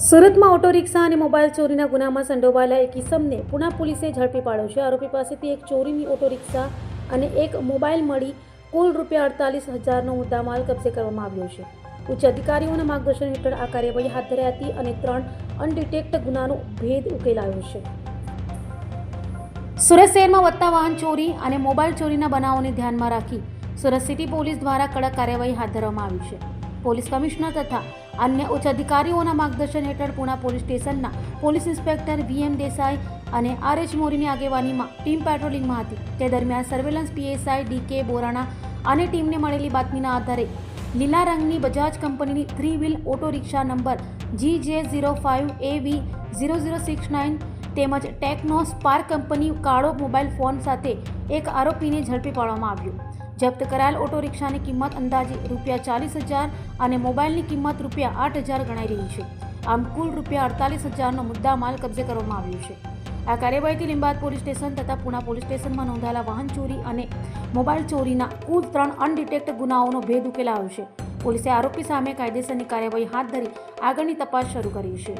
સુરતમાં auto rickshaw અને mobile ચોરીના ગુનામાં સંડોવાયેલા એક ઇસમને પુના પોલીસે ઝડપી પાડ્યો છે. આરોપી પાસેથી એક ચોરીની ઓટો રિક્ષા અને એક મોબાઈલ મળી કુલ ₹48,000નો મુદ્દામાલ કબજે કરવામાં આવ્યો છે. ઉચ્ચ અધિકારીઓના માર્ગદર્શન હેઠળ આ કાર્યવાહી હાથ ધરાઈ હતી અને 3 અનડિટેક્ટ ગુનાનો ભેદ ઉકેલાયો છે. સુરત શહેરમાં વધતા વાહન ચોરી અને મોબાઈલ ચોરીના બનાવોને ધ્યાનમાં રાખી સુરત સિટી પોલીસ દ્વારા કડક કાર્યવાહી હાથ ધરવામાં આવી છે. પોલીસ કમિશનર તથા અન્ય ઉચ્ચ અધિકારીઓના માર્ગદર્શન હેઠળ પુણા પોલીસ સ્ટેશનના પોલીસ ઇન્સ્પેક્ટર VM દેસાઈ અને RH મોરીની આગેવાનીમાં ટીમ પેટ્રોલિંગમાં હતી. તે દરમિયાન સર્વેલન્સ PSI DK બોરાણા અને ટીમને મળેલી બાતમીના આધારે લીલા રંગની બજાજ કંપનીની 3 wheel auto rickshaw number GJ05AV0069 તેમજ ટેકનો સ્પાર્ક કંપની કાળો મોબાઈલ ફોન સાથે એક આરોપીને ઝડપી પાડવામાં આવ્યો. જપ્ત કરાયેલ ઓટો રિક્ષાની કિંમત અંદાજે ₹40,000 અને મોબાઈલની કિંમત ₹8,000 ગણાઈ રહી છે. આમ કુલ ₹48,000નો મુદ્દામાલ કબજે કરવામાં આવ્યો છે. આ કાર્યવાહીથી લીંબાદ પોલીસ સ્ટેશન તથા પુણા પોલીસ સ્ટેશનમાં નોંધાયેલા વાહન ચોરી અને મોબાઈલ ચોરીના કુલ 3 અનડિટેક્ટ ગુનાઓનો ભેદ ઉકેલાયો છે. પોલીસે આરોપી સામે કાયદેસરની કાર્યવાહી હાથ ધરી આગળની તપાસ શરૂ કરી છે.